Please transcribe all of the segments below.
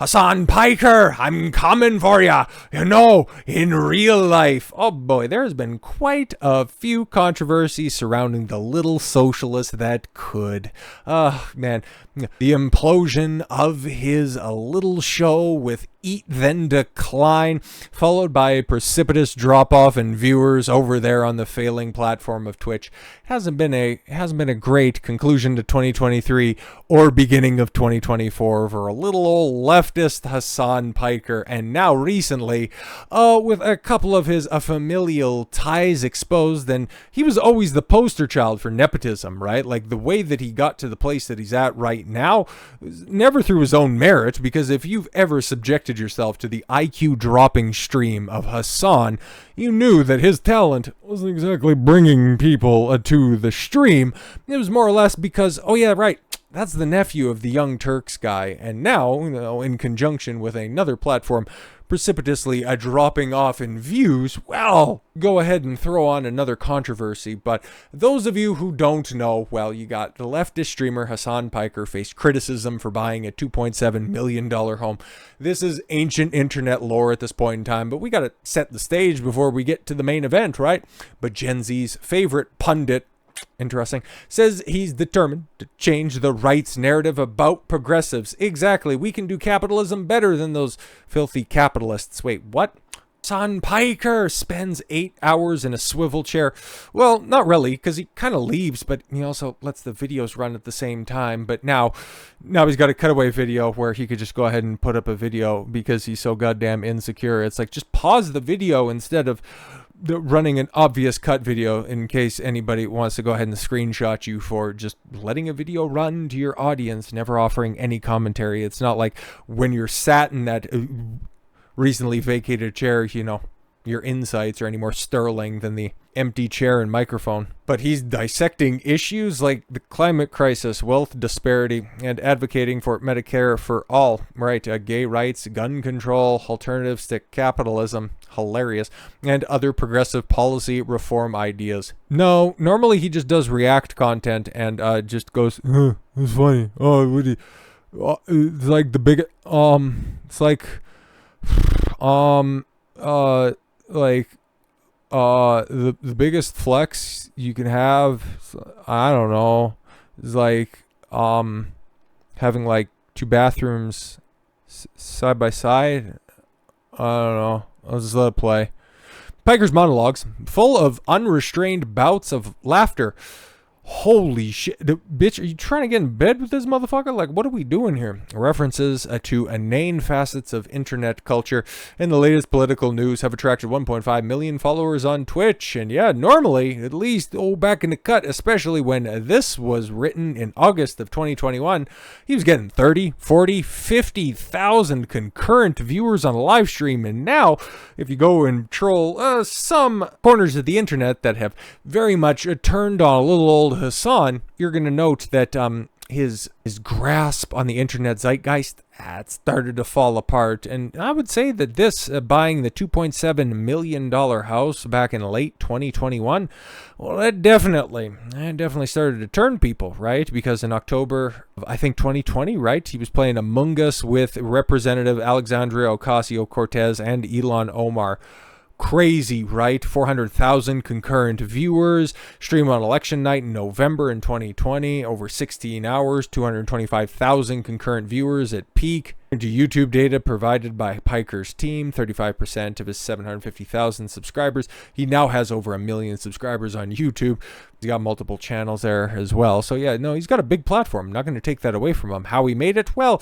Hasan Piker, I'm coming for ya, in real life. Oh boy, there has been quite a few controversies surrounding the little socialist that could. Man, the implosion of his little show with Eat Then Decline, followed by a precipitous drop-off in viewers over there on the failing platform of Twitch, hasn't been a great conclusion to 2023 or beginning of 2024 for a little old leftist Hasan Piker, and now recently, with a couple of his familial ties exposed, and he was always the poster child for nepotism, right? Like the way that he got to the place that he's at right now, never through his own merit, because if you've ever subjected yourself to the IQ dropping stream of Hasan, you knew that his talent wasn't exactly bringing people to the stream. It was more or less because, oh yeah, right, that's the nephew of the Young Turks guy, and now, in conjunction with another platform precipitously dropping off in views, well, go ahead and throw on another controversy. But those of you who don't know, well, you got the leftist streamer Hasan Piker faced criticism for buying a $2.7 million home. This is ancient internet lore at this point in time, but we got to set the stage before we get to the main event, right? But Gen Z's favorite pundit, interesting, says he's determined to change the right's narrative about progressives. Exactly. We can do capitalism better than those filthy capitalists. Wait, what? Hasan Piker spends 8 hours in a swivel chair. Well, not really, because he kind of leaves, but he also lets the videos run at the same time. But now he's got a cutaway video where he could just go ahead and put up a video because he's so goddamn insecure. It's like, just pause the video instead of running an obvious cut video in case anybody wants to go ahead and screenshot you for just letting a video run to your audience, never offering any commentary. It's not like when you're sat in that recently vacated chair, your insights are any more sterling than the empty chair and microphone. But he's dissecting issues like the climate crisis, wealth disparity, and advocating for Medicare for all, right? Gay rights, gun control, alternatives to capitalism, hilarious, and other progressive policy reform ideas. No, normally he just does react content and just goes, it's funny. Oh, what do you, it's like the big, it's like, the biggest flex you can have, I don't know, is like having like two bathrooms side by side. I don't know. I'll just let it play. Piker's monologues, full of unrestrained bouts of laughter. Holy shit. Bitch, are you trying to get in bed with this motherfucker? Like, what are we doing here? References to inane facets of internet culture and the latest political news have attracted 1.5 million followers on Twitch. And yeah, normally, at least, back in the cut, especially when this was written in August of 2021, he was getting 30, 40, 50,000 concurrent viewers on a live stream. And now, if you go and troll some corners of the internet that have very much turned on a little old Hasan, you're going to note that his grasp on the internet zeitgeist had started to fall apart. And I would say that this buying the $2.7 million house back in late 2021, well, that definitely started to turn people, right? Because in October of, I think, 2020, right, he was playing Among Us with Representative Alexandria Ocasio-Cortez and Ilhan Omar. Crazy, right? 400,000 concurrent viewers, stream on election night in November in 2020, over 16 hours, 225,000 concurrent viewers at peak. To YouTube data provided by Piker's team, 35% of his 750,000 subscribers. He now has over 1 million subscribers on YouTube. He's got multiple channels there as well. So yeah, no, he's got a big platform. I'm not going to take that away from him. How he made it? Well,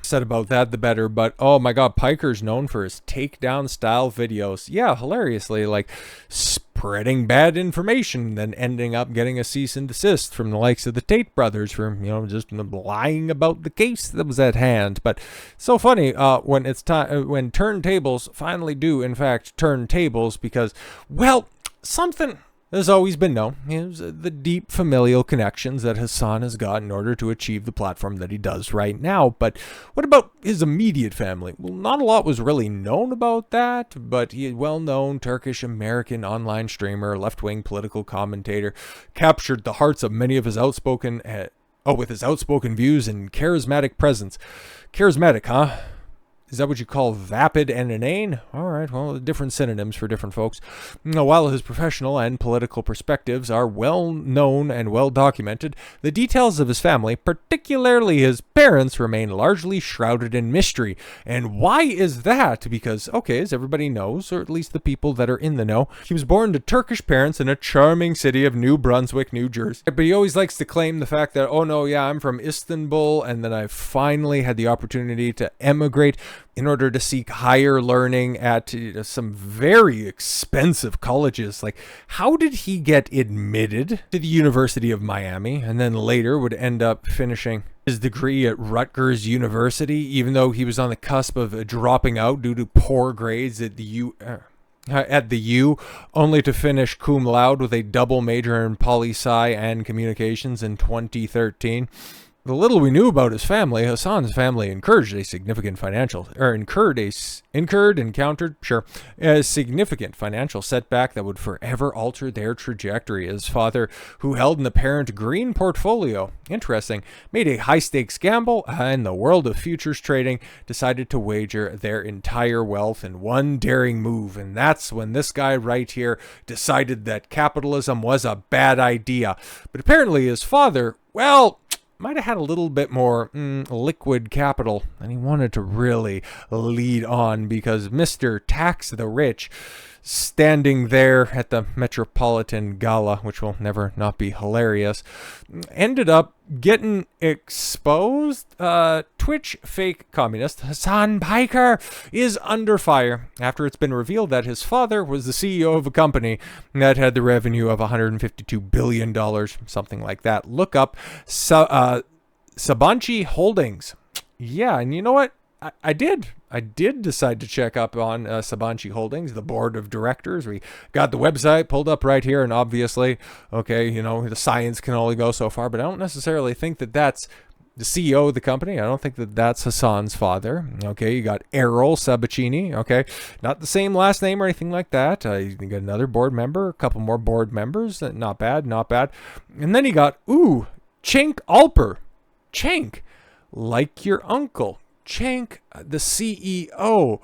said about that the better. But oh my god, Piker's known for his takedown style videos. Yeah, hilariously, like spreading bad information, then ending up getting a cease and desist from the likes of the Tate brothers for just lying about the case that was at hand. But so funny when it's time when turntables finally do in fact turn tables, because well, something has always been known is the deep familial connections that Hasan has got in order to achieve the platform that he does right now. But what about his immediate family? Well, not a lot was really known about that, but he is well-known Turkish-American online streamer, left-wing political commentator, captured the hearts of many of his outspoken Oh, with his outspoken views and charismatic presence. Charismatic, huh? Is that what you call vapid and inane? All right, well, different synonyms for different folks. While his professional and political perspectives are well known and well documented, the details of his family, particularly his parents, remain largely shrouded in mystery. And why is that? Because, okay, as everybody knows, or at least the people that are in the know, he was born to Turkish parents in a charming city of New Brunswick, New Jersey. But he always likes to claim the fact that, oh no, yeah, I'm from Istanbul, and then I finally had the opportunity to emigrate in order to seek higher learning at some very expensive colleges. Like, how did he get admitted to the University of Miami and then later would end up finishing his degree at Rutgers University, even though he was on the cusp of dropping out due to poor grades at the U, only to finish cum laude with a double major in poli-sci and communications in 2013. The little we knew about his family, Hasan's family encountered a significant financial setback that would forever alter their trajectory. His father, who held an apparent green portfolio, interesting, made a high-stakes gamble in the world of futures trading, decided to wager their entire wealth in one daring move. And that's when this guy right here decided that capitalism was a bad idea. But apparently his father, well, might have had a little bit more liquid capital, and he wanted to really lead on, because Mr. Tax the Rich, standing there at the Metropolitan Gala, which will never not be hilarious, ended up getting exposed. Twitch fake communist Hasan Piker is under fire after it's been revealed that his father was the CEO of a company that had the revenue of $152 billion, something like that. Look up Sabanci Holdings. Yeah, and you know what? I did decide to check up on Sabanci Holdings, the board of directors. We got the website pulled up right here, and obviously, okay, you know, the science can only go so far, but I don't necessarily think that that's the CEO of the company. I don't think that that's Hasan's father. Okay, you got Errol Sabaccini. Okay, not the same last name or anything like that. You got another board member, a couple more board members. Not bad, not bad. And then you got, Cenk Uygur. Cenk, like your uncle. Cenk, the CEO.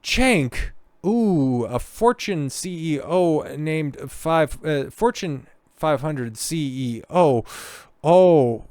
Cenk, a Fortune CEO named Fortune 500 CEO.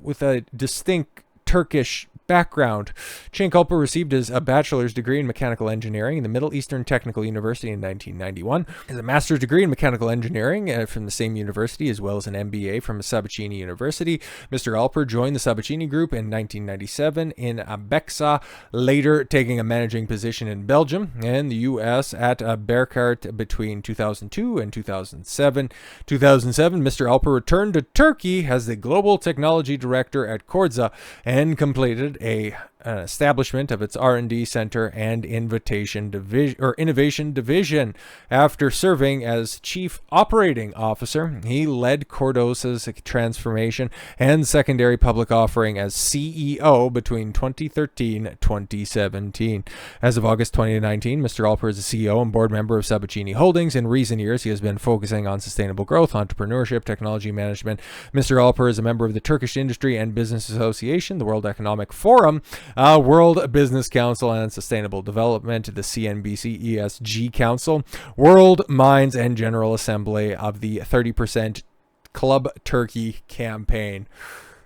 With a distinct Turkish background. Cenk Uygur received a bachelor's degree in mechanical engineering in the Middle Eastern Technical University in 1991, and a master's degree in mechanical engineering from the same university, as well as an MBA from Sabaccini University. Mr. Uygur joined the Sabaccini Group in 1997 in Bexa, later taking a managing position in Belgium and the U.S. at Berkart between 2002 and 2007. 2007, Mr. Uygur returned to Turkey as the Global Technology Director at Korza and completed an establishment of its R&D center and innovation division. After serving as chief operating officer, he led Cordosa's transformation and secondary public offering as CEO between 2013 and 2017. As of August 2019, Mr. Uygur is the CEO and board member of Sabaccini Holdings. In recent years, he has been focusing on sustainable growth, entrepreneurship, technology management. Mr. Uygur is a member of the Turkish Industry and Business Association, the World Economic Forum, World Business Council and Sustainable Development, the CNBC ESG Council, World Mines and General Assembly of the 30% Club Turkey campaign.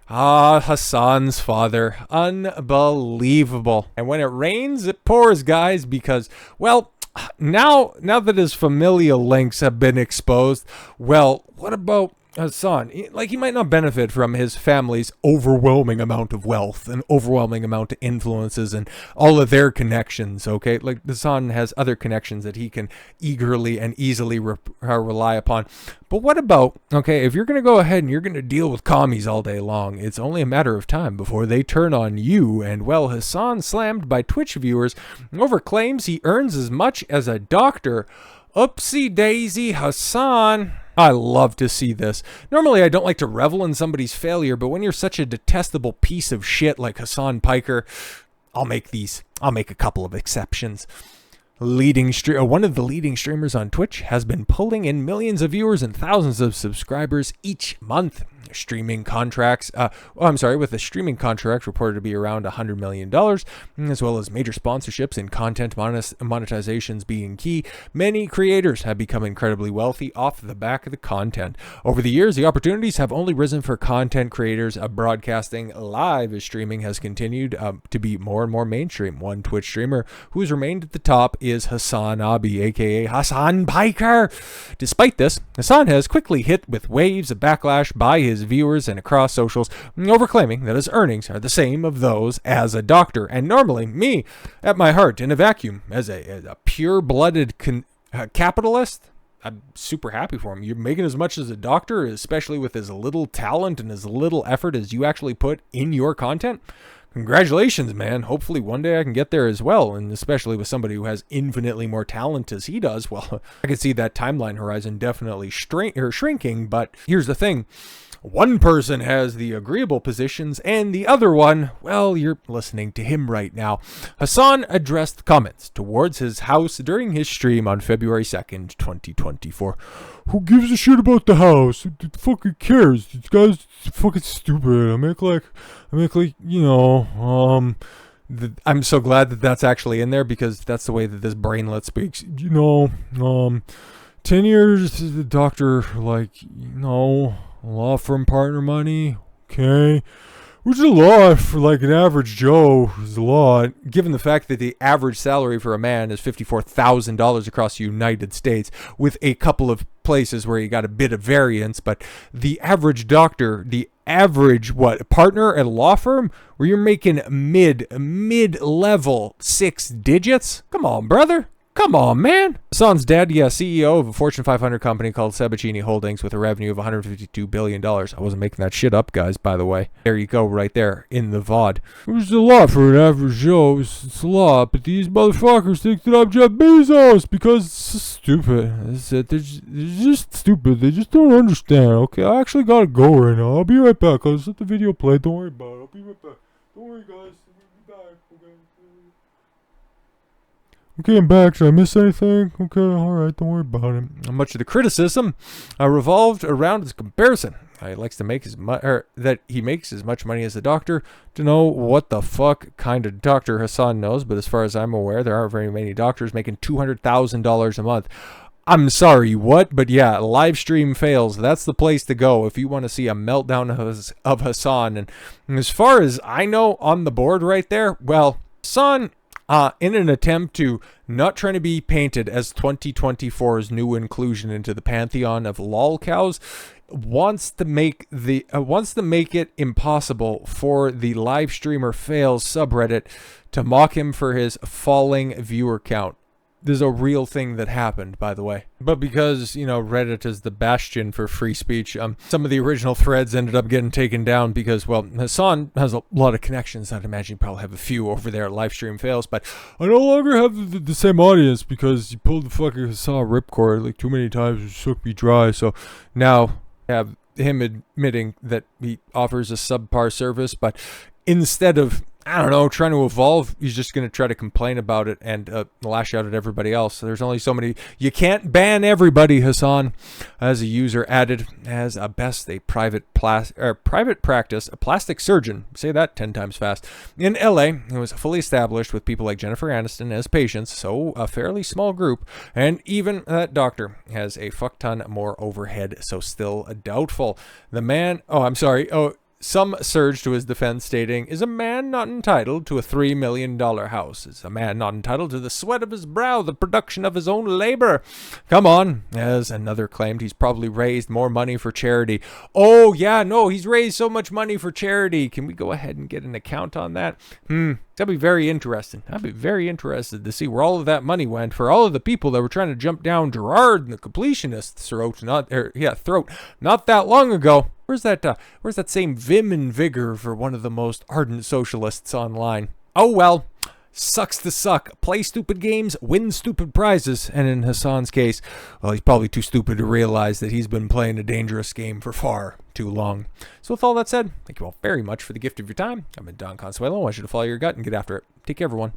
Hasan's father. Unbelievable. And when it rains, it pours, guys, because, well, now that his familial links have been exposed, well, what about Hasan? Like, he might not benefit from his family's overwhelming amount of wealth and overwhelming amount of influences and all of their connections, okay? Like, Hasan has other connections that he can eagerly and easily rely upon. But what about, okay, if you're going to go ahead and you're going to deal with commies all day long, it's only a matter of time before they turn on you. And, well, Hasan slammed by Twitch viewers over claims he earns as much as a doctor. Oopsie daisy, Hasan. I love to see this. Normally, I don't like to revel in somebody's failure, but when you're such a detestable piece of shit like Hasan Piker, I'll make a couple of exceptions. One of the leading streamers on Twitch has been pulling in millions of viewers and thousands of subscribers each month. streaming contracts. With a streaming contract reported to be around $100 million, as well as major sponsorships and content monetizations being key. Many creators have become incredibly wealthy off the back of the content. Over the years, the opportunities have only risen for content creators. Broadcasting live streaming has continued to be more and more mainstream. One Twitch streamer who has remained at the top is Hasanabi, aka Hasan Piker. Despite this, Hasan has quickly hit with waves of backlash by his viewers and across socials over claiming that his earnings are the same of those as a doctor. And normally, me, at my heart, in a vacuum, as a pure-blooded capitalist, I'm super happy for him. You're making as much as a doctor, especially with as little talent and as little effort as you actually put in your content. Congratulations, man. Hopefully one day I can get there as well, and especially with somebody who has infinitely more talent as he does. Well, I can see that timeline horizon definitely shrinking, but here's the thing. One person has the agreeable positions, and the other one, well, you're listening to him right now. Hasan addressed comments towards his house during his stream on February 2nd, 2024. Who gives a shit about the house? Who fucking cares? This guy's fucking stupid. I make like, I'm so glad that that's actually in there, because that's the way that this brainlet speaks. 10 years as a doctor, law firm partner money, okay, which is a lot for like an average Joe. Is a lot, given the fact that the average salary for a man is $54,000 across the United States, with a couple of places where you got a bit of variance. But the average doctor, the average partner at a law firm, where you're making mid-level 6 digits. Come on, brother. Come on, man. Hasan's dad, CEO of a Fortune 500 company called Sabachini Holdings with a revenue of $152 billion. I wasn't making that shit up, guys, by the way. There you go, right there in the VOD. Which is a lot for an average Joe. It's a lot, but these motherfuckers think that I'm Jeff Bezos because it's stupid. That's it. They're just stupid. They just don't understand, okay? I actually gotta go right now. I'll be right back. I'll just let the video play. Don't worry about it. I'll be right back. Don't worry, guys. I'll be back, okay? Okay, I'm back. Did I miss anything? Okay, alright, don't worry about it. Much of the criticism revolved around his comparison. He likes to make that he makes as much money as a doctor. To know what the fuck kind of doctor Hasan knows, but as far as I'm aware, there aren't very many doctors making $200,000 a month. I'm sorry, what? But yeah, live stream fails. That's the place to go if you want to see a meltdown of Hasan. And as far as I know on the board right there, well, Hasan, in an attempt to not trying to be painted as 2024's new inclusion into the pantheon of lol cows, wants to make it impossible for the live streamer fails subreddit to mock him for his falling viewer count. There's a real thing that happened, by the way. But because, Reddit is the bastion for free speech, some of the original threads ended up getting taken down because, well, Hasan has a lot of connections. I'd imagine you probably have a few over there at Livestream Fails, but I no longer have the same audience because you pulled the fucking Hasan ripcord like too many times, which shook me dry. So now I have him admitting that he offers a subpar service, but instead of, I don't know, trying to evolve, he's just going to try to complain about it and lash out at everybody else. So there's only so many. You can't ban everybody, Hasan. As a user added, as a best a private practice, a plastic surgeon, say that 10 times fast, in LA. It was fully established with people like Jennifer Aniston as patients, so a fairly small group. And even that doctor has a fuck ton more overhead, so still doubtful. The man, some surged to his defense, stating, "Is a man not entitled to a $3 million house? Is a man not entitled to the sweat of his brow, the production of his own labor? Come on," as another claimed, he's probably raised more money for charity. Oh, yeah, no, he's raised so much money for charity. Can we go ahead and get an account on that? That'd be very interesting. I'd be very interested to see where all of that money went for all of the people that were trying to jump down Gerard and the completionist's throat not that long ago. Where's that same vim and vigor for one of the most ardent socialists online? Oh well, sucks to suck. Play stupid games, win stupid prizes. And in Hasan's case, well, he's probably too stupid to realize that he's been playing a dangerous game for far too long. So with all that said, thank you all very much for the gift of your time. I've been Don Consuelo. I want you to follow your gut and get after it. Take care, everyone.